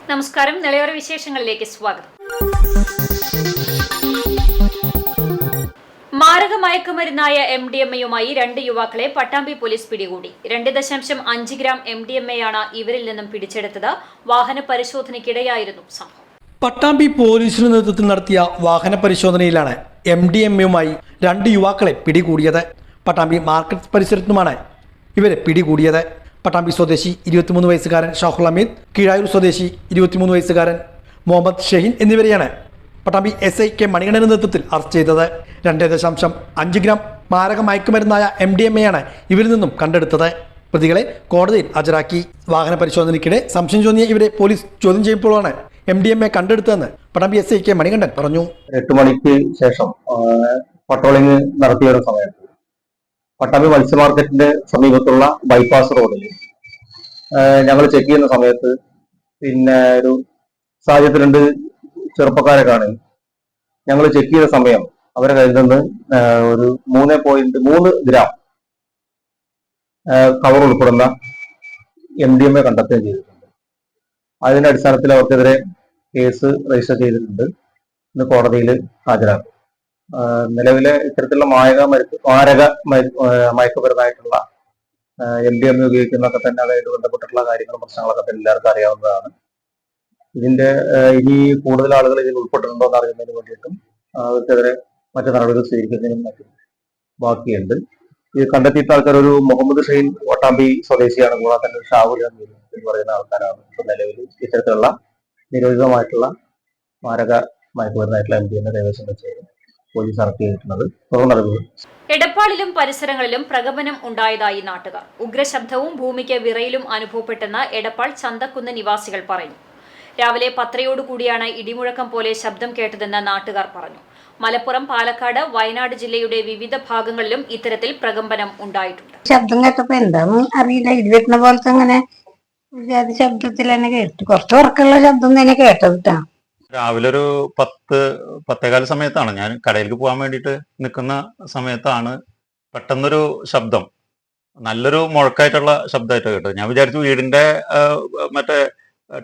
നമസ്കാരം. നിളയോര വിശേഷങ്ങളിലേക്ക് സ്വാഗതം. മാരക മയക്കുമരുന്നായ MDMA-യുമായി 2 യുവാക്കളെ പട്ടാമ്പി പോലീസ് പിടികൂടി. 2.5 ഗ്രാം MDMA-യാണ് ഇവരിൽ നിന്നും പിടിച്ചെടുത്തത്. വാഹന പരിശോധനയ്ക്കിടെയായിരുന്നു സംഭവം. പട്ടാമ്പി പോലീസിന്റെ നേതൃത്വത്തിൽ നടത്തിയ വാഹന പരിശോധനയിലാണ് MDMA-യുമായി 2 യുവാക്കളെ പിടികൂടിയത്. പട്ടാമ്പി മാർക്കറ്റ് പരിസരത്തുമാണ് ഇവരെ പിടികൂടിയത്. പട്ടാമ്പി സ്വദേശി 23 വയസ്സുകാരൻ ഷാഹുൽ അമീദ്, കീഴായൂർ സ്വദേശി 23 വയസ്സുകാരൻ മുഹമ്മദ് ഷഹീൻ എന്നിവരെയാണ് പട്ടാമ്പി SI K മണികണ്ഠന്റെ നേതൃത്വത്തിൽ അറസ്റ്റ് ചെയ്തത്. 2.5 ഗ്രാം മാരക മയക്കുമരുന്നായ MDMA-യാണ് ഇവരിൽ നിന്നും കണ്ടെടുത്തത്. പ്രതികളെ കോടതിയിൽ ഹാജരാക്കി. വാഹന പരിശോധനയ്ക്കിടെ സംശയം തോന്നിയ ഇവരെ പോലീസ് ചോദ്യം ചെയ്യുമ്പോഴാണ് MDMA കണ്ടെടുത്തതെന്ന് Pattambi SI K Manikandan പറഞ്ഞു. 8 മണിക്ക് ശേഷം പട്രോളിംഗ് നടത്തിയ ഒരു സമയത്ത് പട്ടാമ്പി മത്സ്യ മാർക്കറ്റിന്റെ സമീപത്തുള്ള ബൈപ്പാസ് റോഡിൽ ഞങ്ങൾ ചെക്ക് ചെയ്യുന്ന സമയത്ത് ഒരു സാഹചര്യത്തിൽ 2 ചെറുപ്പക്കാരെ കാണി. ഞങ്ങൾ ചെക്ക് ചെയ്ത സമയം അവരെ കയ്യിൽ നിന്ന് ഒരു 3.3 ഗ്രാം കവർ ഉൾപ്പെടുന്ന MDMA കണ്ടെത്തുകയും ചെയ്തിട്ടുണ്ട്. അതിന്റെ അടിസ്ഥാനത്തിൽ അവർക്കെതിരെ കേസ് രജിസ്റ്റർ ചെയ്തിട്ടുണ്ട്. ഇന്ന് കോടതിയിൽ ഹാജരാക്കും. നിലവിലെ ഇത്തരത്തിലുള്ള മാരക മയക്കുമരുന്നായിട്ടുള്ള MDMA ഉപയോഗിക്കുന്നതൊക്കെ തന്നെ അതുമായിട്ട് ബന്ധപ്പെട്ടിട്ടുള്ള കാര്യങ്ങളും പ്രശ്നങ്ങളൊക്കെ തന്നെ എല്ലാവർക്കും അറിയാവുന്നതാണ്. ഇതിന്റെ ഇനി കൂടുതൽ ആളുകൾ ഇതിൽ ഉൾപ്പെട്ടിട്ടുണ്ടോ എന്ന് അറിയുന്നതിന് വേണ്ടിയിട്ടും അവർക്കെതിരെ മറ്റു നടപടികൾ സ്വീകരിക്കുന്നതിനും മറ്റും ബാക്കിയുണ്ട്. ഇത് കണ്ടെത്തിയിട്ട് ആൾക്കാർ ഒരു മുഹമ്മദ് ഷഹീൻ പട്ടാമ്പി സ്വദേശിയാണ്. കൂടാതെ തന്നെ ഷാഹുൽ അമീദ് എന്ന് പറയുന്ന ആൾക്കാരാണ് ഇപ്പോൾ നിലവിൽ ഇത്തരത്തിലുള്ള നിരോധിതമായിട്ടുള്ള മാരക മയക്കുമരുന്നായിട്ടുള്ള MDMA കൈവശം വെച്ച് പോലീസ് അറസ്റ്റ് ചെയ്തിട്ടുള്ളത്. എടപ്പാളിലും പരിസരങ്ങളിലും പ്രകമ്പനം ഉണ്ടായതായി നാട്ടുകാർ. ഉഗ്രശബ്ദവും ഭൂമിക്ക് വിറയലും അനുഭവപ്പെട്ടെന്ന് എടപ്പാൾ ചന്തക്കുന്ന് നിവാസികൾ പറഞ്ഞു. രാവിലെ 10:00 ഇടിമുഴക്കം പോലെ ശബ്ദം കേട്ടതെന്ന് നാട്ടുകാർ പറഞ്ഞു. മലപ്പുറം, പാലക്കാട്, വയനാട് ജില്ലയുടെ വിവിധ ഭാഗങ്ങളിലും ഇത്തരത്തിൽ പ്രകമ്പനം ഉണ്ടായിട്ടുണ്ട്. ശബ്ദം കേട്ടപ്പോ എന്താന്ന് അറിയില്ല, ഇടിവെട്ടുന്ന പോലത്തെ അങ്ങനെ ശബ്ദത്തിൽ തന്നെ കേട്ടു. കുറച്ച് ഉറക്കമുള്ള ശബ്ദം തന്നെ കേട്ടത്. രാവിലെ ഒരു 10-10:15 സമയത്താണ് ഞാൻ കടയിലേക്ക് പോകാൻ വേണ്ടിയിട്ട് നിൽക്കുന്ന സമയത്താണ് പെട്ടെന്നൊരു ശബ്ദം, നല്ലൊരു മുഴക്കായിട്ടുള്ള ശബ്ദമായിട്ട് കേട്ടത്. ഞാൻ വിചാരിച്ചു വീടിന്റെ മറ്റേ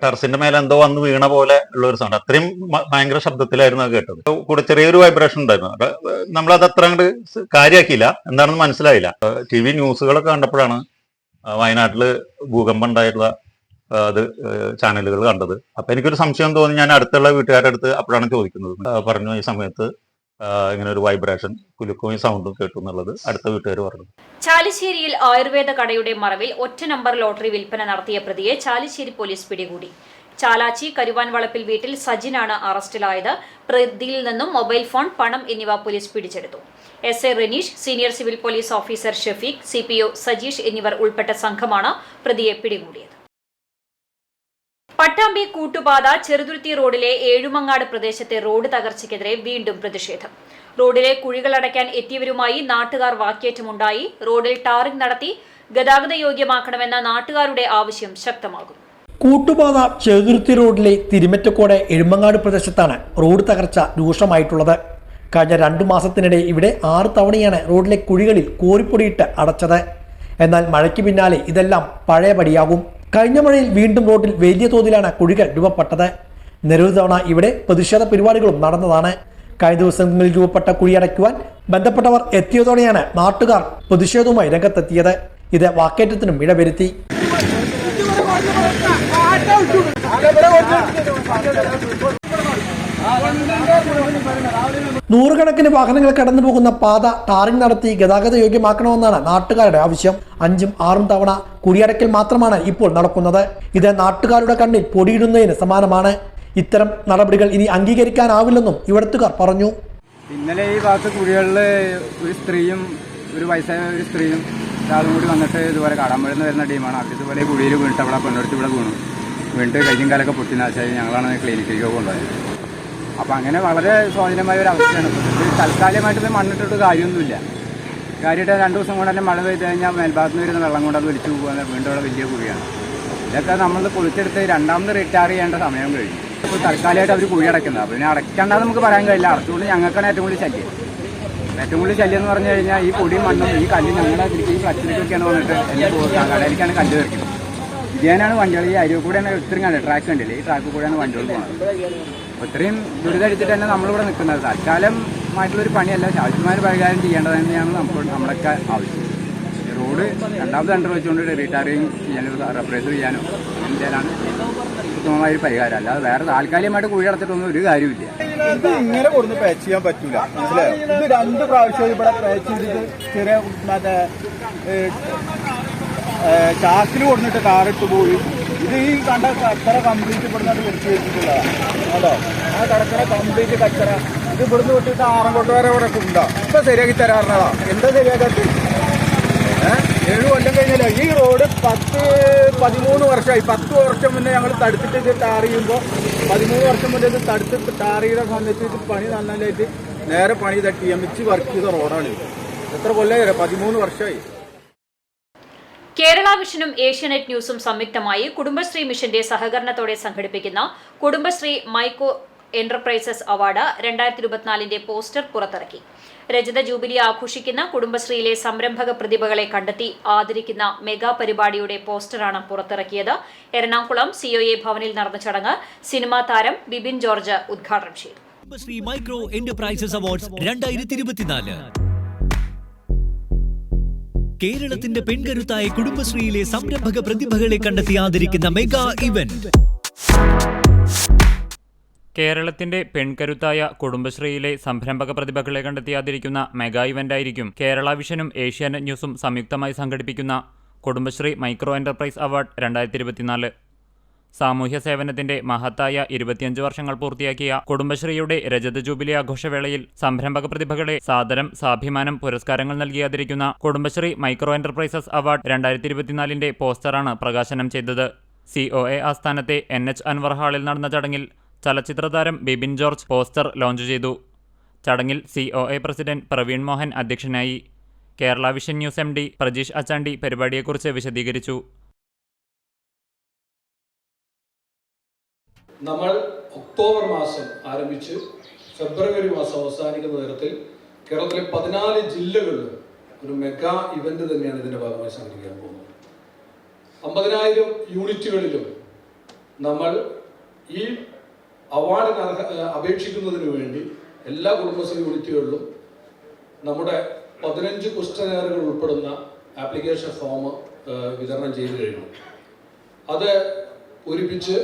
ടെറസിന്റെ മേലെ എന്തോ വന്ന് വീണ പോലെ ഉള്ള ഒരു സൗണ്ട്. അത്രയും ഭയങ്കര ശബ്ദത്തിലായിരുന്നു അത് കേട്ടത്. കൂടെ ചെറിയൊരു വൈബ്രേഷൻ ഉണ്ടായിരുന്നു. നമ്മളത് അത്ര അങ്ങോട്ട് കാര്യമാക്കിയില്ല, എന്താണെന്ന് മനസ്സിലായില്ല. TV ന്യൂസുകളൊക്കെ കണ്ടപ്പോഴാണ് വയനാട്ടില് ഭൂകമ്പം ഉണ്ടായിട്ടുള്ള അത് ചാനലുകൾ കണ്ടത്. അപ്പൊ എനിക്കൊരു സംശയം തോന്നി. ഞാൻ അടുത്തുള്ള വീട്ടുകാരുടെ അടുത്ത് അപ്പോഴാണ് ചോദിക്കുന്നത്. പറഞ്ഞു ഈ സമയത്ത് ഇങ്ങനെ ഒരു വൈബ്രേഷൻ, കുലുക്കവും സൗണ്ടും കേട്ടു എന്നുള്ളത് അടുത്ത വീട്ടുകാർ പറഞ്ഞു. ചാലിശ്ശേരിയിൽ ആയുർവേദ കടയുടെ മറവിൽ ഒറ്റ നമ്പർ ലോട്ടറി വിൽപ്പന നടത്തിയ പ്രതിയെ ചാലിശ്ശേരി പോലീസ് പിടികൂടി. ചാലാച്ചി കരുവാൻ വളപ്പിൽ വീട്ടിൽ സജിനാണ് അറസ്റ്റിലായത്. പ്രതിയിൽ നിന്നും മൊബൈൽ ഫോൺ, പണം എന്നിവ പോലീസ് പിടിച്ചെടുത്തു. SI Renish, senior civil police officer Shafeeq, CPO Sajeesh എന്നിവർ ഉൾപ്പെട്ട സംഘമാണ് പ്രതിയെ പിടികൂടിയത്. പട്ടാമ്പി കൂട്ടുപാത ചെറുതുരുത്തി റോഡിലെ ഏഴുമങ്ങാട് പ്രദേശത്തെ റോഡ് തകർച്ചയ്ക്കെതിരെ വീണ്ടും പ്രതിഷേധം. റോഡിലെ കുഴികൾ അടയ്ക്കാൻ എത്തിയവരുമായി നാട്ടുകാർ വാക്കേറ്റമുണ്ടായി. റോഡിൽ ടാറിംഗ് നടത്തി ഗതാഗത യോഗ്യമാക്കണമെന്ന നാട്ടുകാരുടെ ആവശ്യം ശക്തമാകും. കൂട്ടുപാത ചെറുതുരുത്തി റോഡിലെ തിരുമറ്റക്കോട് എഴുമങ്ങാട് പ്രദേശത്താണ് റോഡ് തകർച്ച രൂക്ഷമായിട്ടുള്ളത്. കഴിഞ്ഞ 2 മാസത്തിനിടെ ഇവിടെ 6 തവണയാണ് റോഡിലെ കുഴികളിൽ കോരിപ്പൊടിയിട്ട് അടച്ചത്. എന്നാൽ മഴയ്ക്ക് പിന്നാലെ ഇതെല്ലാം പഴയപടിയാകും. കഴിഞ്ഞ മഴയിൽ വീണ്ടും റോഡിൽ വലിയ തോതിലാണ് കുഴികൾ രൂപപ്പെട്ടത്. നിരവധി തവണ ഇവിടെ പ്രതിഷേധ പരിപാടികളും നടന്നതാണ്. കഴിഞ്ഞ ദിവസങ്ങളിൽ രൂപപ്പെട്ട കുഴിയടയ്ക്കുവാൻ ബന്ധപ്പെട്ടവർ എത്തിയതോടെയാണ് നാട്ടുകാർ പ്രതിഷേധവുമായി രംഗത്തെത്തിയത്. ഇത് വാക്കേറ്റത്തിനും ഇടവരുത്തി. നൂറുകണക്കിന് വാഹനങ്ങൾ കടന്നു പോകുന്ന പാത ടാറിംഗ് നടത്തി ഗതാഗത യോഗ്യമാക്കണമെന്നാണ് നാട്ടുകാരുടെ ആവശ്യം. 5ഉം 6ഉം തവണ കുഴിയടക്കൽ മാത്രമാണ് ഇപ്പോൾ നടക്കുന്നത്. ഇത് നാട്ടുകാരുടെ കണ്ണിൽ പൊടിയിടുന്നതിന് സമാനമാണ്. ഇത്തരം നടപടികൾ ഇനി അംഗീകരിക്കാനാവില്ലെന്നും ഇവിടത്തുകാർ പറഞ്ഞു. ഇന്നലെ ഈ ഭാഗത്ത് കുഴികളിൽ ഒരു സ്ത്രീയും ഒരു വയസ്സായ ഒരു സ്ത്രീയും ഒരാളും കൂടി വന്നിട്ട് ഇതുപോലെ കാടാമ്പഴന്ന് വരുന്ന ടീമാണ്. അവർ ഇതുപോലെ കുഴിയിൽ വീണിട്ട് അവിടെ പെണ്ണെടുത്ത് ഇവിടെ വീണിട്ട് കൈയും കാലൊക്കെ പൊട്ടി നാശമായി. ഞങ്ങളാണ് ക്ലിനിക്കിലേക്ക് കൊണ്ടുപോയത്. അപ്പം അങ്ങനെ വളരെ സ്വാധീനമായ ഒരു അവസ്ഥയാണ്. തൽക്കാലികമായിട്ട് മണ്ണിട്ടിട്ട് കാര്യമൊന്നുമില്ല. കാര്യമായിട്ട് 2 ദിവസം കൊണ്ട് തന്നെ മഴ പെയ്ത് കഴിഞ്ഞാൽ മേൽഭാഗത്ത് നിന്ന് വരുന്ന വെള്ളം കൊണ്ട് അത് വലിച്ചു പോകുക. വീണ്ടും അവിടെ വലിയ കുഴിയാണ്. ഇതൊക്കെ നമ്മൾ പൊളിച്ചെടുത്ത് രണ്ടാമത് റിട്ടയർ ചെയ്യേണ്ട സമയം കഴിഞ്ഞു. ഇപ്പോൾ തൽക്കാലമായിട്ട് അവർ കുഴി അടക്കുന്നത്. അപ്പോൾ പിന്നെ അടയ്ക്കേണ്ടത് നമുക്ക് പറയാൻ കഴിയില്ല. അടച്ചുകൊണ്ട് ഞങ്ങൾക്കാണ് ഏറ്റവും കൂടുതൽ ശല്യം. ഏറ്റവും കൂടുതൽ ശല്യം എന്ന് പറഞ്ഞു കഴിഞ്ഞാൽ ഈ പൊടിയും മണ്ണും ഈ കല്ല് ഞങ്ങളുടെ ഈ ഫ്ലക്സിലേക്കൊക്കെയാണ് വന്നിട്ട് എന്നെ പോകാം. കടയിലേക്കാണ് കല്ല് വെക്കുന്നത്. ഇതേനാണ് വണ്ടികൾ ഈ അരിവ് കൂടെയാണ് ഇത്രയും കണ്ടത്. ട്രാക്ക് കണ്ടില്ലേ, ഈ ട്രാക്കിൽ കൂടെയാണ് വണ്ടികൾ പോകുന്നത്. അപ്പോൾ ഇത്രയും ദുരിതടിച്ചിട്ട് തന്നെ നമ്മളിവിടെ നിൽക്കുന്നത്. തൽക്കാലമായിട്ടുള്ളൊരു പണിയല്ല, ശാശ്വതമായ പരിഹാരം ചെയ്യേണ്ടത് തന്നെയാണ് നമ്മളൊക്കെ ആവശ്യം. റോഡ് രണ്ടാമത് ടെൻഡർ വെച്ചുകൊണ്ട് റീടാറിങ് ചെയ്യാനോ റെപ്രൈസ് ചെയ്യാനോ ചെയ്യാനാണ് ഉത്തമമായ പരിഹാരം. അല്ലാതെ വേറെ താൽക്കാലികമായിട്ട് കുഴി അടച്ചിട്ടൊന്നും ഒരു കാര്യമില്ല. ഇത് ഇങ്ങനെ കൊടുത്ത് പാച്ച് ചെയ്യാൻ പറ്റൂല, മനസ്സിലായോ? ഇത് 2 പ്രാവശ്യം ഇവിടെ പാച്ച് ചെയ്തിട്ട് ചെറിയ മറ്റേ ചാക്കിൽ കൊടുത്തിട്ട് കാറിട്ട് പോയി. ഇത് ഈ കണ്ട കച്ചറ കംപ്ലീറ്റ് ഇവിടുന്ന് വിളിച്ചു വെച്ചിട്ടുള്ളതാണ്. അതോ ആ കടക്കറ കംപ്ലീറ്റ് കച്ചറ ഇത് ഇവിടുന്ന് വിട്ടിട്ട് ആറങ്കോട്ട് വരെ ഇവിടെ ഉണ്ടാ. ഇപ്പൊ ശരിയാക്കി തരാറുള്ളതാ. എന്താ ശരിയാക്കാത്ത? 7 കൊല്ലം കഴിഞ്ഞല്ലോ. ഈ റോഡ് 10-13 വർഷമായി. 10 വർഷം മുന്നേ ഞങ്ങൾ തടുത്തിട്ട് ഇത് ടാർ ചെയ്യുമ്പോൾ 13 വർഷം മുന്നേ ഇത് തടുത്തിട്ട് ടാർ ചെയ്ത സമയത്ത് ഇത് പണി നന്നായിട്ട് നേരെ പണി തട്ടി എമിച്ച് വർക്ക് ചെയ്ത റോഡാണ് ഇത്. എത്ര കൊല്ലം? 13 വർഷമായി. കേരള വിഷനും ഏഷ്യാനെറ്റ് ന്യൂസും സംയുക്തമായി കുടുംബശ്രീ മിഷന്റെ സഹകരണത്തോടെ സംഘടിപ്പിക്കുന്ന Kudumbashree micro enterprises award 2024 poster പുറത്തിറക്കി. രജത ജൂബിലി ആഘോഷിക്കുന്ന കുടുംബശ്രീയിലെ സംരംഭക പ്രതിഭകളെ കണ്ടെത്തി ആദരിക്കുന്ന മെഗാ പരിപാടിയുടെ പോസ്റ്ററാണ് പുറത്തിറക്കിയത്. എറണാകുളം COA ഭവനിൽ നടന്ന ചടങ്ങ് സിനിമാ താരം ബിബിൻ ജോർജ് ഉദ്ഘാടനം ചെയ്തു. കുടുംബശ്രീ മൈക്രോ എന്റർപ്രൈസസ് അവാർഡ്സ് 2024 കേരളത്തിന്റെ പെൺകരുത്തായ കുടുംബശ്രീയിലെ സംരംഭക പ്രതിഭകളെ കണ്ടെത്തി ആദരിക്കുന്ന മെഗാ ഇവന്റ്. കേരളത്തിന്റെ പെൺകരുത്തായ കുടുംബശ്രീയിലെ സംരംഭക പ്രതിഭകളെ കണ്ടെത്തി ആദരിക്കുന്ന മെഗാ ഇവന്റായിരിക്കും കേരള വിഷനും ഏഷ്യാനെറ്റ് ന്യൂസും സംയുക്തമായി സംഘടിപ്പിക്കുന്ന കുടുംബശ്രീ മൈക്രോ എന്റർപ്രൈസ് അവാർഡ് 2024. സാമൂഹ്യ സേവനത്തിന്റെ മഹത്തായ 25 വർഷങ്ങൾ പൂർത്തിയാക്കിയ കുടുംബശ്രീയുടെ രജത ജൂബിലി ആഘോഷവേളയിൽ സംരംഭക പ്രതിഭകളെ സാദരം സാഭിമാനം പുരസ്കാരങ്ങൾ നൽകി ആദരിക്കുന്ന കുടുംബശ്രീ മൈക്രോ എന്റർപ്രൈസസ് അവാർഡ് 2024 പോസ്റ്ററാണ് പ്രകാശനം ചെയ്തത്. COA ആസ്ഥാനത്തെ NH അൻവർ ഹാളിൽ നടന്ന ചടങ്ങിൽ ചലച്ചിത്രതാരം ബിബിൻ ജോർജ് പോസ്റ്റർ ലോഞ്ച് ചെയ്തു. ചടങ്ങിൽ COA പ്രസിഡന്റ് പ്രവീൺ മോഹൻ അധ്യക്ഷനായി. Kerala vision news MD Prajeesh Achandi പരിപാടിയെക്കുറിച്ച് വിശദീകരിച്ചു. നമ്മൾ ഒക്ടോബർ മാസം ആരംഭിച്ച് ഫെബ്രുവരി മാസം അവസാനിക്കുന്ന തരത്തിൽ കേരളത്തിലെ 14 ജില്ലകളിലും ഒരു മെഗാ ഇവന്റ് തന്നെയാണ് ഇതിന്റെ ഭാഗമായി സംഘടിപ്പിക്കാൻ പോകുന്നത്. 50,000 യൂണിറ്റുകളിലും നമ്മൾ ഈ അവാർഡിന് അപേക്ഷിക്കുന്നതിന് വേണ്ടി എല്ലാ കുടുംബശ്രീ യൂണിറ്റുകളിലും നമ്മുടെ 15 ക്വസ്റ്റ്യനറുകൾ ഉൾപ്പെടുന്ന ആപ്ലിക്കേഷൻ ഫോം വിതരണം ചെയ്തു കഴിഞ്ഞു. അത് പൂരിപ്പിച്ച്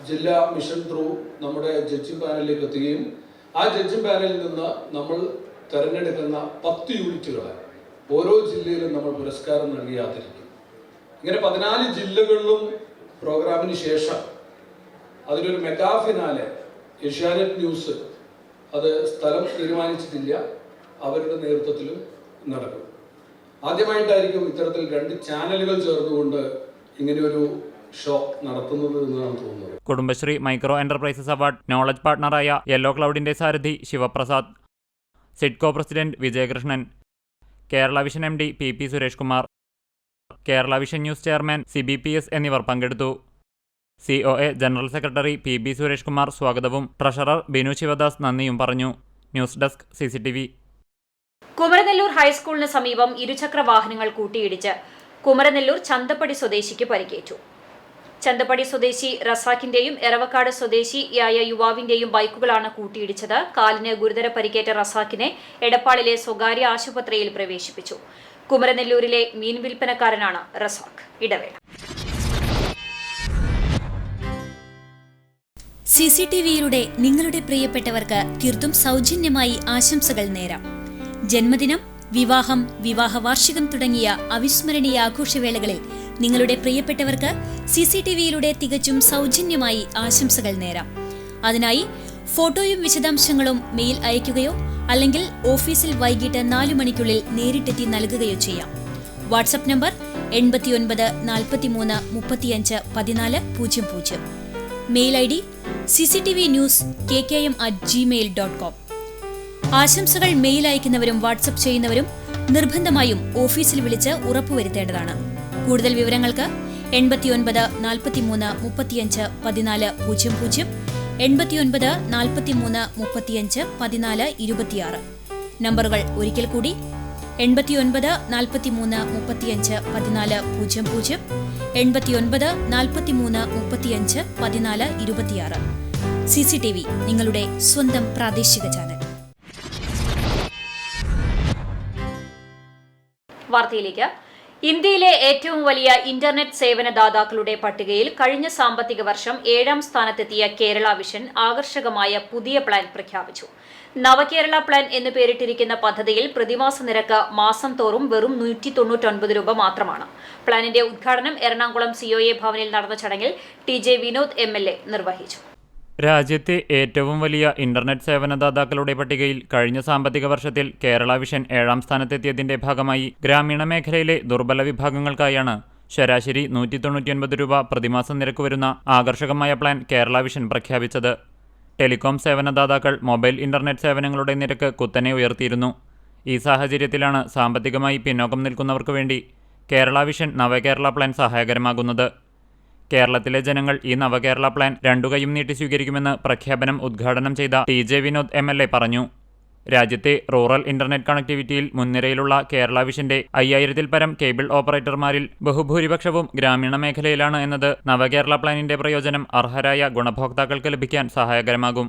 ജില്ലാ മിഷൻ ത്രൂ നമ്മുടെ ജഡ്ജിംഗ് പാനലിലേക്ക് എത്തുകയും ആ ജഡ്ജിംഗ് പാനലിൽ നിന്ന് നമ്മൾ തിരഞ്ഞെടുക്കുന്ന 10 യൂണിറ്റുകളെ ഓരോ ജില്ലയിലും നമ്മൾ പുരസ്കാരം നൽകി ആദരിക്കും. ഇങ്ങനെ 14 ജില്ലകളിലും പ്രോഗ്രാമിന് ശേഷം അതിലൊരു മെഗാ ഫിനാലെ ഏഷ്യാനെറ്റ് ന്യൂസ് അത് സ്ഥലം തീരുമാനിച്ചിട്ടില്ല, അവരുടെ നേതൃത്വത്തിലും നടക്കും. ആദ്യമായിട്ടായിരിക്കും ഇത്തരത്തിൽ 2 ചാനലുകൾ ചേർന്നുകൊണ്ട് ഇങ്ങനെയൊരു ഷോ നടത്തുന്നത് എന്നാണ് തോന്നുന്നത്. Kudumbashree micro enterprises award knowledge പാർട്ണറായ യെല്ലോ ക്ലൗഡിന്റെ സാരഥി Shivaprasad, SIDCO president Vijayakrishnan, Kerala vision MD PP Suresh Kumar, Kerala vision news chairman CBPS എന്നിവർ പങ്കെടുത്തു. COA general secretary PB Suresh Kumar സ്വാഗതവും ട്രഷറർ ബിനു ശിവദാസ് നന്ദിയും പറഞ്ഞു. News desk CCTV. കുമരനെല്ലൂർ ഹൈസ്കൂളിന് സമീപം ഇരുചക്ര വാഹനങ്ങൾ കൂട്ടിയിടിച്ച് കുമരനെല്ലൂർ ചന്തപ്പടി സ്വദേശിക്ക് പരിക്കേറ്റു. ചന്തപ്പടി സ്വദേശി റസാഖിന്റെയും എറവക്കാട് സ്വദേശിയായ യുവാവിന്റെയും ബൈക്കുകളാണ് കൂട്ടിയിടിച്ചത്. കാലിന് ഗുരുതര പരിക്കേറ്റ റസാഖിനെ എടപ്പാളിലെ സ്വകാര്യ ആശുപത്രിയിൽ പ്രവേശിപ്പിച്ചു. കുമരനെല്ലൂരിലെ മീൻ വിൽപ്പനക്കാരനാണ് റസാഖ്. ഇടവേള. CCTVയിലൂടെ നിങ്ങളുടെ പ്രിയപ്പെട്ടവർക്ക് തീർത്തും സൗജന്യമായി ആശംസകൾ നേരാം. ജന്മദിനം, വിവാഹം, വിവാഹ വാർഷികം തുടങ്ങിയ അവിസ്മരണീയ ആഘോഷവേളകളിൽ നിങ്ങളുടെ പ്രിയപ്പെട്ടവർക്ക് CCTVയിലൂടെ തികച്ചും സൗജന്യമായി ആശംസകൾ നേരാം. അതിനായി ഫോട്ടോയും വിശദാംശങ്ങളും മെയിൽ അയയ്ക്കുകയോ അല്ലെങ്കിൽ ഓഫീസിൽ വൈകിട്ട് 4 മണിക്കുള്ളിൽ നേരിട്ടെത്തി നൽകുകയോ ചെയ്യാം. WhatsApp number 89 43 35 14 00. Mail ID cctvnews@gmail.com. ആശംസകൾ മെയിൽ അയക്കുന്നവരും വാട്സ്ആപ്പ് ചെയ്യുന്നവരും നിർബന്ധമായും ഓഫീസിൽ വിളിച്ച് ഉറപ്പുവരുത്തേണ്ടതാണ്. കൂടുതൽ വിവരങ്ങൾക്ക് 89 43 35 14 00, 89 43 35 14 26. നമ്പറുകൾ ഒരിക്കൽ കൂടി: 89 43 35 14 00, 89 43 35 14 26. CCTV, നിങ്ങളുടെ സ്വന്തം പ്രാദേശിക ചാനൽ. വാർത്തയിലേക്ക്. ഇന്ത്യയിലെ ഏറ്റവും വലിയ ഇന്റർനെറ്റ് സേവനദാതാക്കളുടെ പട്ടികയിൽ കഴിഞ്ഞ സാമ്പത്തിക വർഷം 7ാം സ്ഥാനത്തെത്തിയ കേരള വിഷൻ ആകർഷകമായ പുതിയ പ്ലാൻ പ്രഖ്യാപിച്ചു. നവകേരള പ്ലാൻ എന്ന് പേരിട്ടിരിക്കുന്ന പദ്ധതിയിൽ പ്രതിമാസ നിരക്ക് മാസം തോറും വെറും 199 രൂപ മാത്രമാണ്. പ്ലാനിന്റെ ഉദ്ഘാടനം എറണാകുളം COA ഭവനിൽ നടന്ന ചടങ്ങിൽ TJ വിനോദ് MLA നിർവഹിച്ചു. രാജ്യത്തെ ഏറ്റവും വലിയ ഇന്റർനെറ്റ് സേവനദാതാക്കളുടെ പട്ടികയിൽ കഴിഞ്ഞ സാമ്പത്തിക വർഷത്തിൽ കേരള വിഷൻ 7ാം സ്ഥാനത്തെത്തിയതിന്റെ ഭാഗമായി ഗ്രാമീണ മേഖലയിലെ ദുർബല വിഭാഗങ്ങൾക്കായാണ് ശരാശരി 199 രൂപ പ്രതിമാസ നിരക്ക് വരുന്ന ആകർഷകമായ പ്ലാൻ കേരള വിഷൻ പ്രഖ്യാപിച്ചത്. ടെലികോം സേവനദാതാക്കൾ മൊബൈൽ ഇന്റർനെറ്റ് സേവനങ്ങളുടെ നിരക്ക് കുത്തനെ ഉയർത്തിയിരുന്നു. ഈ സാഹചര്യത്തിലാണ് സാമ്പത്തികമായി പിന്നോക്കം നിൽക്കുന്നവർക്ക് വേണ്ടി കേരള വിഷൻ നവകേരള പ്ലാൻ സഹായകരമാകുന്നത്. കേരളത്തിലെ ജനങ്ങൾ ഈ നവകേരള പ്ലാൻ രണ്ടു കൈയും നീട്ടി സ്വീകരിക്കുമെന്ന് പ്രഖ്യാപനം ഉദ്ഘാടനം ചെയ്ത TJ വിനോദ് MLA പറഞ്ഞു. രാജ്യത്തെ റൂറൽ ഇന്റർനെറ്റ് കണക്ടിവിറ്റിയിൽ മുൻനിരയിലുള്ള കേരള വിഷന്റെ 5000-ൽ പരം കേബിൾ ഓപ്പറേറ്റർമാരിൽ ബഹുഭൂരിപക്ഷവും ഗ്രാമീണ മേഖലയിലാണ് എന്നത് നവകേരള പ്ലാനിന്റെ പ്രയോജനം അർഹരായ ഗുണഭോക്താക്കൾക്ക് ലഭിക്കാൻ സഹായകരമാകും.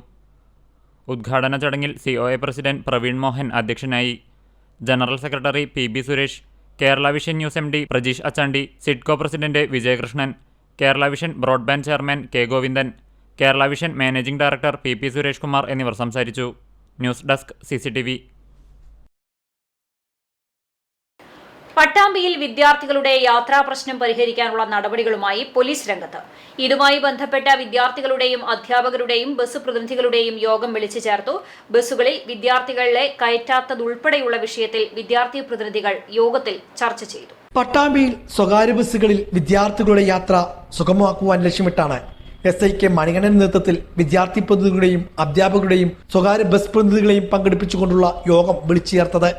ഉദ്ഘാടന ചടങ്ങിൽ COA പ്രസിഡന്റ് പ്രവീൺ മോഹൻ അധ്യക്ഷനായി. General secretary PB Suresh, Kerala vision news MD Prajeesh Achandi, SIDCO president Vijayakrishnan, Kerala vision broadband chairman K Govindan, Kerala vision managing director PP Suresh Kumar എന്നിവർ സംസാരിച്ചു. News desk CCTV. പട്ടാമ്പിയിൽ വിദ്യാർത്ഥികളുടെ യാത്രാ പ്രശ്നം പരിഹരിക്കാനുള്ള നടപടികളുമായി പോലീസ് രംഗത്ത്. ഇതുമായി ബന്ധപ്പെട്ട വിദ്യാർത്ഥികളുടെയും അധ്യാപകരുടെയും ബസ് പ്രതിനിധികളുടെയും യോഗം വിളിച്ചു ചേർത്തു. ബസ്സുകളിൽ വിദ്യാർത്ഥികളെ കയറ്റാത്തതുൾപ്പെടെയുള്ള വിഷയത്തിൽ വിദ്യാർത്ഥി പ്രതിനിധികൾ യോഗത്തിൽ ചർച്ച ചെയ്തു. പട്ടാമ്പിയിൽ സ്വകാര്യ ബസ്സുകളിൽ വിദ്യാർത്ഥികളുടെ യാത്ര സുഗമമാക്കുവാൻ ലക്ഷ്യമിട്ടാണ് SIK മണികണ്ഠൻ നേതൃത്വത്തിൽ വിദ്യാർത്ഥി പ്രതിനിധികളുടെയും അധ്യാപകരുടെയും സ്വകാര്യ ബസ് പ്രതിനിധികളെയും പങ്കെടുപ്പിച്ചുകൊണ്ടുള്ള യോഗം വിളിച്ചു ചേർത്തത്.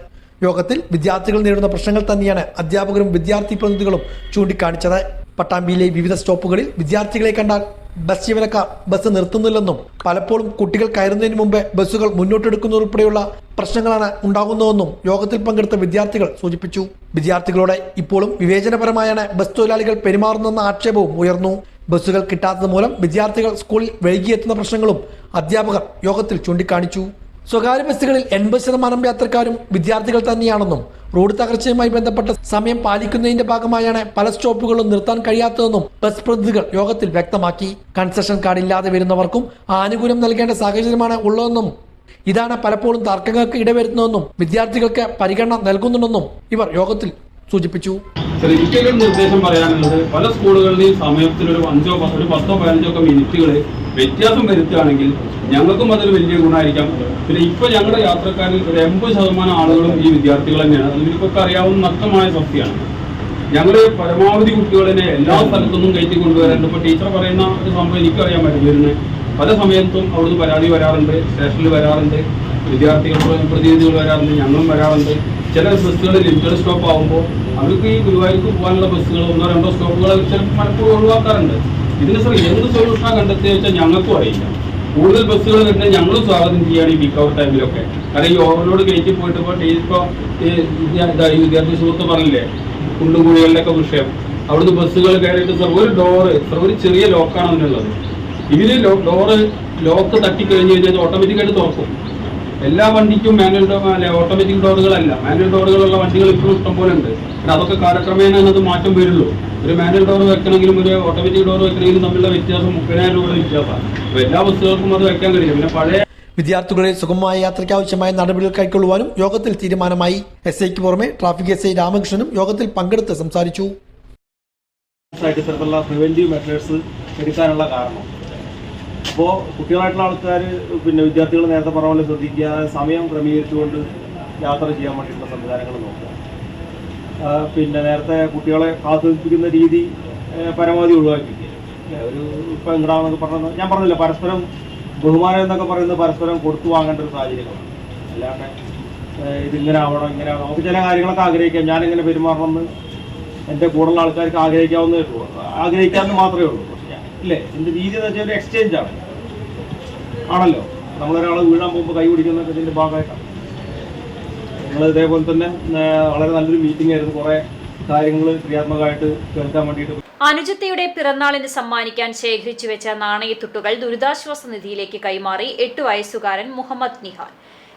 യോഗത്തിൽ വിദ്യാർത്ഥികൾ നേരിടുന്ന പ്രശ്നങ്ങൾ തന്നെയാണ് അധ്യാപകരും വിദ്യാർത്ഥി പ്രതിനിധികളും ചൂണ്ടിക്കാണിച്ചത്. പട്ടാമ്പിയിലെ വിവിധ സ്റ്റോപ്പുകളിൽ വിദ്യാർത്ഥികളെ കണ്ടാൽ ബസ് ജീവനക്കാർ ബസ് നിർത്തുന്നില്ലെന്നും പലപ്പോഴും കുട്ടികൾ കയറുന്നതിന് മുമ്പ് ബസ്സുകൾ മുന്നോട്ടെടുക്കുന്നതുൾപ്പെടെയുള്ള പ്രശ്നങ്ങളാണ് ഉണ്ടാകുന്നതെന്നും യോഗത്തിൽ പങ്കെടുത്ത വിദ്യാർത്ഥികൾ സൂചിപ്പിച്ചു. വിദ്യാർത്ഥികളോട് ഇപ്പോഴും വിവേചനപരമായാണ് ബസ് തൊഴിലാളികൾ പെരുമാറുന്നതെന്ന ആക്ഷേപവും ഉയർന്നു. ബസ്സുകൾ കിട്ടാത്തത് മൂലം വിദ്യാർത്ഥികൾ സ്കൂളിൽ വൈകിയെത്തുന്ന പ്രശ്നങ്ങളും അധ്യാപകർ യോഗത്തിൽ ചൂണ്ടിക്കാണിച്ചു. സ്വകാര്യ ബസ്സുകളിൽ 80% യാത്രക്കാരും വിദ്യാർത്ഥികൾ തന്നെയാണെന്നും റോഡ് തകർച്ചയുമായി ബന്ധപ്പെട്ട സമയം പാലിക്കുന്നതിന്റെ ഭാഗമായാണ് പല സ്റ്റോപ്പുകളും നിർത്താൻ കഴിയാത്തതെന്നും ബസ് പ്രതിനിധികൾ യോഗത്തിൽ വ്യക്തമാക്കി. കൺസെഷൻ കാർഡ് ഇല്ലാതെ വരുന്നവർക്കും ആനുകൂല്യം നൽകേണ്ട സാഹചര്യമാണ് ഉള്ളതെന്നും ഇതാണ് പലപ്പോഴും തർക്കങ്ങൾക്ക് ഇടവരുന്നതെന്നും വിദ്യാർത്ഥികൾക്ക് പരിഗണന നൽകുന്നുണ്ടെന്നും ഇവർ യോഗത്തിൽ സൂചിപ്പിച്ചു. എനിക്കൊരു നിർദ്ദേശം പറയാനുള്ളത്, പല സ്കൂളുകളിലെയും സമയത്തിൽ ഒരു 10-15 മിനിറ്റുകൾ വ്യത്യാസം വരുത്തുകയാണെങ്കിൽ ഞങ്ങൾക്കും അതൊരു വലിയ ഗുണമായിരിക്കാം. പിന്നെ ഇപ്പോൾ ഞങ്ങളുടെ യാത്രക്കാരിൽ ഒരു 80% ആളുകളും ഈ വിദ്യാർത്ഥികൾ തന്നെയാണ്. അത് ഇവർക്കൊക്കെ അറിയാവുന്ന നഷ്ടമായ സത്യമാണ്. ഞങ്ങൾ പരമാവധി കുട്ടികളെ എല്ലാ സ്ഥലത്തൊന്നും കയറ്റി കൊണ്ടുവരാറുണ്ട്. ഇപ്പോൾ ടീച്ചർ പറയുന്ന ഒരു സംഭവം എനിക്കറിയാൻ പറ്റുന്നത്, പല സമയത്തും അവിടുന്ന് പരാതി വരാറുണ്ട്, സ്റ്റേഷനിൽ വരാറുണ്ട്, വിദ്യാർത്ഥികൾ പ്രതിനിധികൾ വരാറുണ്ട്, ഞങ്ങളും വരാറുണ്ട്. ചില ബസ്സുകൾ ലിമിറ്റഡ് സ്റ്റോപ്പ് ആകുമ്പോൾ അവർക്ക് ഈ ഗുരുവായൂർക്ക് പോകാനുള്ള ബസ്സുകൾ 1-2 സ്റ്റോപ്പുകൾ ചിലപ്പോൾ പലപ്പോഴും ഒഴിവാക്കാറുണ്ട്. ഇതിന് എന്ത് സൊല്യൂഷനാണ് കണ്ടെത്തിയെന്ന് വെച്ചാൽ ഞങ്ങൾക്കും അറിയില്ല. കൂടുതൽ ബസ്സുകൾ വരുന്നത് ഞങ്ങളും സ്വാഗതം ചെയ്യുകയാണ് ഈ പീക്ക് ഔട്ട് ടൈമിലൊക്കെ. കാരണം ഈ ഓവർലോഡ് കയറ്റി പോയിട്ട് ഇപ്പോൾ ഈ വിദ്യാർത്ഥി സുഹൃത്ത് പറഞ്ഞില്ലേ കുണ്ടും കുഴികളുടെയൊക്കെ വിഷയം, അവിടുന്ന് ബസ്സുകൾ കയറിയിട്ട് ഒരു ചെറിയ ലോക്കാണ് അതിനുള്ളത്. ഇതിൽ ലോക്ക് തട്ടിക്കഴിഞ്ഞ് കഴിഞ്ഞാൽ ഓട്ടോമാറ്റിക്കായിട്ട് തുറക്കും. എല്ലാ വണ്ടിക്കും ഓട്ടോമാറ്റിക് ഡോറുകളല്ല, മാനുവൽ ഡോറുകളുള്ള വണ്ടികൾ ഇപ്പോഴും ഇഷ്ടംപോലെ ഉണ്ട്. പിന്നെ അതൊക്കെ കാലക്രമേണ അത് മാറ്റം വരുള്ളൂ. ഒരു മാനുവൽ ഡോർ വെക്കണമെങ്കിലും ഒരു ഓട്ടോമാറ്റിക് ഡോർ വെക്കണമെങ്കിലും തമ്മിലുള്ള വ്യത്യാസം 30,000 രൂപയുടെ വ്യത്യാസമാണ്. അപ്പോൾ എല്ലാ ബസ്സുകൾക്കും അത് വെക്കാൻ കഴിയും. പിന്നെ പഴയ വിദ്യാർത്ഥികളുടെ സുഗമമായ യാത്രയ്ക്ക് ആവശ്യമായ നടപടികൾ കൈക്കൊള്ളുവാനും യോഗത്തിൽ തീരുമാനമായി. SIക്ക് പുറമെ ട്രാഫിക് SI രാമകൃഷ്ണനും യോഗത്തിൽ പങ്കെടുത്ത് സംസാരിച്ചു. പ്രിവെന്റീവ് മെഷേഴ്സ് എടുക്കാനുള്ള കാരണം അപ്പോൾ കുട്ടികളായിട്ടുള്ള ആൾക്കാർ പിന്നെ വിദ്യാർത്ഥികൾ നേരത്തെ പറഞ്ഞ പോലെ ശ്രദ്ധിക്കുക, സമയം ക്രമീകരിച്ചുകൊണ്ട് യാത്ര ചെയ്യാൻ വേണ്ടിയിട്ടുള്ള സംവിധാനങ്ങൾ നോക്കുക. പിന്നെ നേരത്തെ കുട്ടികളെ കാത്തുനിൽപ്പിക്കുന്ന രീതി പരമാവധി ഒഴിവാക്കിക്കുക. ഒരു ഇപ്പം എങ്ങടാന്നൊക്കെ പറഞ്ഞത് ഞാൻ പറഞ്ഞില്ല, പരസ്പരം ബഹുമാനം എന്നൊക്കെ പറയുന്നത് പരസ്പരം കൊടുത്തു വാങ്ങേണ്ട ഒരു സാഹചര്യമാണ്. അല്ലാണ്ട് ഇതിങ്ങനെ ആവണം ഇങ്ങനെ ആവണം. നമുക്ക് ചില കാര്യങ്ങളൊക്കെ ആഗ്രഹിക്കാം, ഞാനിങ്ങനെ പെരുമാറണമെന്ന് എൻ്റെ കൂടെയുള്ള ആൾക്കാർക്ക് ആഗ്രഹിക്കാമെന്ന് മാത്രമേ ഉള്ളൂ. പക്ഷേ ഇല്ലേ, ഇതിൻ്റെ രീതി എന്ന് വെച്ചാൽ ഒരു എക്സ്ചേഞ്ച് ആണല്ലോ. നമ്മളൊരാൾ വീഴാൻ പോകുമ്പോൾ കൈ പിടിക്കുന്നതൊക്കെ ഇതിൻ്റെ ഭാഗമായിട്ടാണ്. നിങ്ങൾ ഇതേപോലെ തന്നെ വളരെ നല്ലൊരു മീറ്റിംഗ് ആയിരുന്നു. കുറേ കാര്യങ്ങൾ ക്രിയാത്മകമായിട്ട് കേൾക്കാൻ വേണ്ടിയിട്ട്. അനുജത്തിയുടെ പിറന്നാളിന് സമ്മാനിക്കാൻ ശേഖരിച്ചു വെച്ച നാണയത്തുട്ടുകൾ ദുരിതാശ്വാസ നിധിയിലേക്ക് കൈമാറി 8 വയസ്സുകാരൻ മുഹമ്മദ് നിഹാൻ.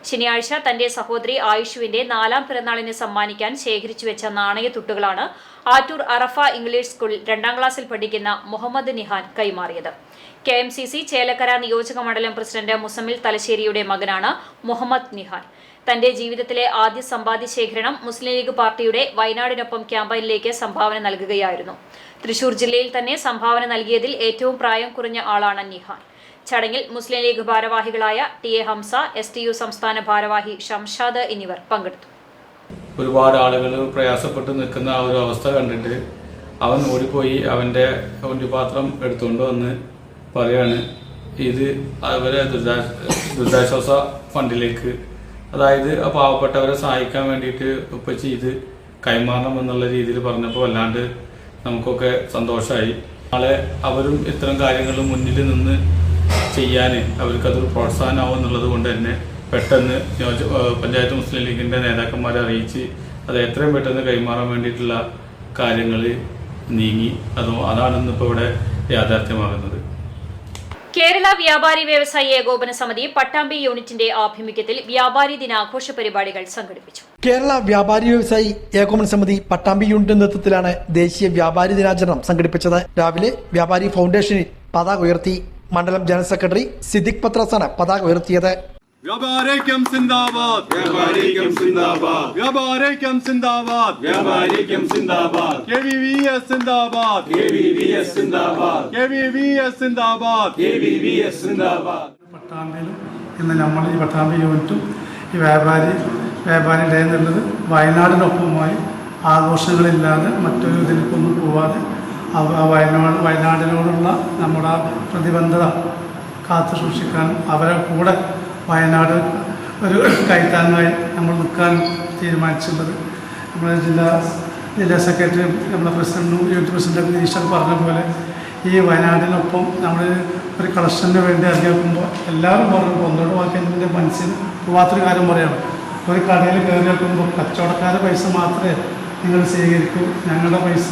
ശനിയാഴ്ച തന്റെ സഹോദരി ആയുഷുവിന്റെ 4ാം പിറന്നാളിന് സമ്മാനിക്കാൻ ശേഖരിച്ചു വെച്ച നാണയത്തുട്ടുകളാണ് ആറ്റൂർ അറഫ ഇംഗ്ലീഷ് സ്കൂളിൽ 2ാം ക്ലാസ്സിൽ പഠിക്കുന്ന മുഹമ്മദ് നിഹാൻ കൈമാറിയത്. KMCC ചേലക്കര നിയോജക മണ്ഡലം പ്രസിഡന്റ് മുസമ്മിൽ തലശ്ശേരിയുടെ മകനാണ് മുഹമ്മദ് നിഹാൻ. തന്റെ ജീവിതത്തിലെ ആദ്യ സമ്പാദ്യ ശേഖരണം മുസ്ലിം ലീഗ് പാർട്ടിയുടെ വയനാടിനൊപ്പം ക്യാമ്പയിനിലേക്ക് സംഭാവന നൽകുകയായിരുന്നു. തൃശൂർ ജില്ലയിൽ തന്നെ സംഭാവന നൽകിയതിൽ ഏറ്റവും പ്രായം കുറഞ്ഞ ആളാണ് നിഹാൻ. ചടങ്ങിൽ മുസ്ലിം ലീഗ് ഭാരവാഹികളായ TA ഹംസ, STU സംസ്ഥാന ഭാരവാഹി ഷംഷാദ് എന്നിവർ പങ്കെടുത്തു. ഒരുപാട് ആളുകൾ പ്രയാസപ്പെട്ട് നിൽക്കുന്ന ആ ഒരു അവസ്ഥ കണ്ടിട്ട് അവൻ ഓടിപ്പോയി അവൻ്റെ പാത്രം എടുത്തുകൊണ്ട് വന്ന് പറയാണ് ഇത് അവരെ ദുരിതാശ്വാസ ഫണ്ടിലേക്ക്, അതായത് പാവപ്പെട്ടവരെ സഹായിക്കാൻ വേണ്ടിയിട്ട് ഉപ്പച്ചി ഇത് കൈമാറണം എന്നുള്ള രീതിയിൽ പറഞ്ഞപ്പോൾ വല്ലാണ്ട് നമുക്കൊക്കെ സന്തോഷമായി. നാളെ അവരും ഇത്തരം കാര്യങ്ങൾ മുന്നിൽ നിന്ന് ചെയ്യാൻ അവർക്കതൊരു പ്രോത്സാഹനമാവും എന്നുള്ളത് കൊണ്ട് തന്നെ പെട്ടെന്ന് പഞ്ചായത്ത് മുസ്ലിം ലീഗിൻ്റെ നേതാക്കന്മാരെ അറിയിച്ച് അത് എത്രയും പെട്ടെന്ന് കൈമാറാൻ വേണ്ടിയിട്ടുള്ള കാര്യങ്ങൾ നീങ്ങി. അതാണ് ഇന്നിപ്പോൾ ഇവിടെ യാഥാർത്ഥ്യമാകുന്നത്. കേരള വ്യാപാരി വ്യവസായി ഏകോപന സമിതി പട്ടാമ്പി യൂണിറ്റിന്റെ ആഭിമുഖ്യത്തിൽ വ്യാപാരി ദിനാഘോഷ പരിപാടികൾ സംഘടിപ്പിച്ചു. കേരള വ്യാപാരി വ്യവസായി ഏകോപന സമിതി പട്ടാമ്പി യൂണിറ്റിന്റെ നേതൃത്വത്തിലാണ് ദേശീയ വ്യാപാരി ദിനാചരണം സംഘടിപ്പിച്ചത്. രാവിലെ വ്യാപാരി ഫൗണ്ടേഷനിൽ പതാക ഉയർത്തി. മണ്ഡലം ജനറൽ സെക്രട്ടറി സിദ്ദിഖ് പത്രാസാണ് പതാക ഉയർത്തിയത്. വ്യാപാരിക്കം സിന്ദാബാദ്, വ്യാപാരിക്കം സിന്ദാബാദ്, വ്യാപാരിക്കം സിന്ദാബാദ്, വ്യാപാരിക്കം സിന്ദാബാദ്, KVVS സിന്ദാബാദ്, KVVS സിന്ദാബാദ്, KVVS സിന്ദാബാദ്, KVVS സിന്ദാബാദ്. പട്ടാമ്പിയിലും ഇന്ന് നമ്മൾ ഈ പട്ടാമ്പി യൂണിറ്റും ഈ വ്യാപാരി ഡേ എന്നുള്ളത് വയനാടിനൊപ്പമായി ആഘോഷങ്ങളില്ലാതെ മറ്റൊരു ഇതിലേക്കൊന്നും പോവാതെ വയനാടിനോടുള്ള നമ്മുടെ പ്രതിബദ്ധത കാത്തു സൂക്ഷിക്കാനും അവരെ കൂടെ വയനാട് ഒരു കൈത്താങ്ങായി നമ്മൾ നിൽക്കാൻ തീരുമാനിച്ചിട്ടുള്ളത്. നമ്മുടെ ജില്ലാ സെക്രട്ടറിയും നമ്മുടെ പ്രസിഡന്റും യൂണിറ്റ് പ്രസിഡന്റും നിരീക്ഷകർ പറഞ്ഞ പോലെ ഈ വയനാടിനൊപ്പം നമ്മൾ ഒരു കളക്ഷന് വേണ്ടി അറിയിക്കുമ്പോൾ എല്ലാവരും പറഞ്ഞു ഒന്നോട് വാക്കിൻ്റെ മനസ്സിന് പോവാത്തൊരു കാര്യം പറയുകയാണ്. ഒരു കടയിൽ കയറി വെക്കുമ്പോൾ കച്ചവടക്കാരുടെ പൈസ മാത്രമേ നിങ്ങൾ സ്വീകരിക്കൂ, ഞങ്ങളുടെ പൈസ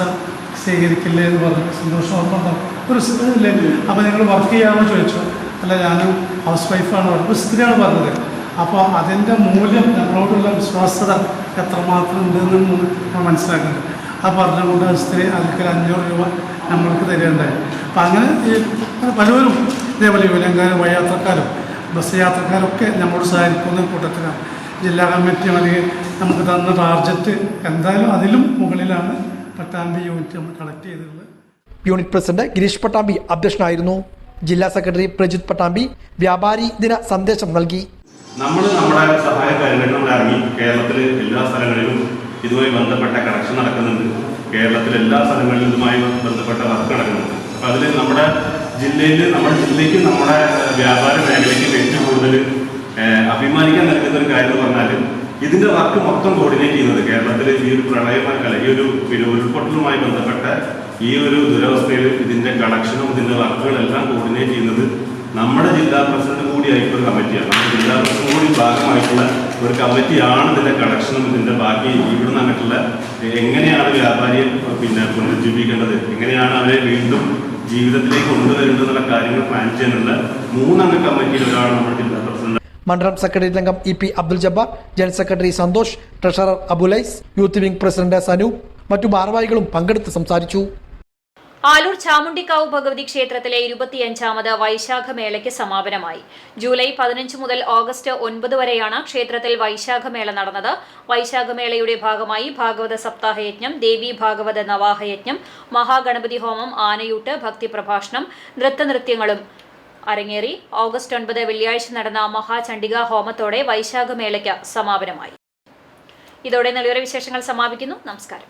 സ്വീകരിക്കില്ലേ എന്ന് പറഞ്ഞു. സന്തോഷം ഓർമ്മണ്ടാവും. ഒരു ഇല്ലേ, അപ്പോൾ നിങ്ങൾ വർക്ക് ചെയ്യാമെന്ന് ചോദിച്ചു. അല്ല, ഞാനും ഹൗസ് വൈഫാണ് പറഞ്ഞത്. ഒരു സ്ത്രീയാണ് പറഞ്ഞത്. അപ്പോൾ അതിൻ്റെ മൂല്യം നമ്മളോടുള്ള വിശ്വാസ്യത എത്രമാത്രം ഉണ്ടെന്ന് നമ്മൾ മനസ്സിലാക്കുന്നുണ്ട്. ആ പറഞ്ഞുകൊണ്ട് സ്ത്രീ അതിൽ 500 രൂപ നമ്മൾക്ക് തരികയുണ്ടായി. അപ്പം അങ്ങനെ ഈ പലരും ഇതേപോലെ യുവലങ്കാരും വഴിയാത്രക്കാരും ബസ് യാത്രക്കാരൊക്കെ നമ്മളോട് സഹായിക്കുന്ന കൂട്ടത്തിലാണ്. ജില്ലാ കമ്മിറ്റി അല്ലെങ്കിൽ നമുക്ക് തന്ന ടാർജറ്റ് എന്തായാലും അതിലും മുകളിലാണ് പട്ടാമ്പി യൂണിറ്റ് നമ്മൾ കളക്ട് ചെയ്തിട്ടുള്ളത്. യൂണിറ്റ് പ്രസിഡന്റ് ഗിരീഷ് പട്ടാമ്പി അധ്യക്ഷനായിരുന്നു. ജില്ലാ സെക്രട്ടറി പ്രജിത് പട്ടാമ്പി വ്യാപാരി ദിന സന്ദേശം നൽകി. നമ്മുടെ സഹായ കാര്യങ്ങൾ ഇറങ്ങി കേരളത്തിലെ എല്ലാ സ്ഥലങ്ങളിലും ഇതുമായി ബന്ധപ്പെട്ട കളക്ഷൻ നടക്കുന്നുണ്ട്. കേരളത്തിലെ എല്ലാ സ്ഥലങ്ങളിലും ഇതുമായി ബന്ധപ്പെട്ട വർക്ക് നടക്കുന്നുണ്ട്. അപ്പം അതിൽ നമ്മുടെ ജില്ലയ്ക്ക് നമ്മുടെ വ്യാപാര മേഖലയ്ക്ക് ഏറ്റവും കൂടുതൽ അഭിമാനിക്കാൻ നൽകുന്ന ഒരു കാര്യം എന്ന് പറഞ്ഞാൽ ഇതിന്റെ വർക്ക് മൊത്തം കോർഡിനേറ്റ് ചെയ്യുന്നത് കേരളത്തിലെ ഈ ഒരു പ്രളയമാക്കല ഈ ഒരു ഉരുൾപൊട്ടലുമായി ബന്ധപ്പെട്ട ഈ ഒരു ദുരവസ്ഥയിൽ ഇതിന്റെ കളക്ഷനും ഇതിന്റെ വർക്കുകളെല്ലാം കോർഡിനേറ്റ് ചെയ്യുന്നത് നമ്മുടെ ജില്ലാ പ്രസിഡന്റ് കൂടി ആയിട്ടുള്ള കമ്മിറ്റിയാണ്. നമ്മുടെ ജില്ലാ പ്രസിഡന്റ് കൂടി ഭാഗമായിട്ടുള്ള ഒരു കമ്മിറ്റിയാണ് ഇതിന്റെ കളക്ഷനും ഇതിന്റെ ബാക്കി ഇവിടുന്ന് അങ്ങോട്ടുള്ള എങ്ങനെയാണ് വ്യാപാരിയെ പുനരുജ്ജീവിക്കേണ്ടത്, എങ്ങനെയാണ് അവരെ വീണ്ടും ജീവിതത്തിലേക്ക് കൊണ്ടുവരേണ്ടതെന്നുള്ള കാര്യങ്ങൾ പ്ലാൻ ചെയ്യാനുള്ള 3 അംഗ കമ്മിറ്റിയിൽ ഒരാളാണ് നമ്മുടെ ജില്ലാ പ്രസിഡന്റ്. മണ്ഡലം സെക്രട്ടറി അംഗം EP Abdul Jabbar, general secretary Santhosh, treasurer Abulais, youth wing president Sanu, മറ്റു ഭാരവാഹികളും പങ്കെടുത്ത് സംസാരിച്ചു. ആലൂർ ചാമുണ്ടിക്കാവ് ഭഗവതി ക്ഷേത്രത്തിലെ 25ാമത് വൈശാഖമേളയ്ക്ക് സമാപനമായി. ജൂലൈ 15 മുതൽ ഓഗസ്റ്റ് 9 വരെയാണ് ക്ഷേത്രത്തിൽ വൈശാഖമേള നടന്നത്. വൈശാഖമേളയുടെ ഭാഗമായി ഭാഗവത സപ്താഹയജ്ഞം, ദേവി ഭാഗവത നവാഹയജ്ഞം, മഹാഗണപതി ഹോമം, ആനയൂട്ട്, ഭക്തിപ്രഭാഷണം, നൃത്തനൃത്യങ്ങളും അരങ്ങേറി. ഓഗസ്റ്റ് 9 വെള്ളിയാഴ്ച നടന്ന മഹാചണ്ഡിക ഹോമത്തോടെ വൈശാഖമേളയ്ക്ക് സമാപനമായി. ഇതോടെ നെളിയോര വിശേഷങ്ങൾ സമാപിക്കുന്നു. നമസ്കാരം.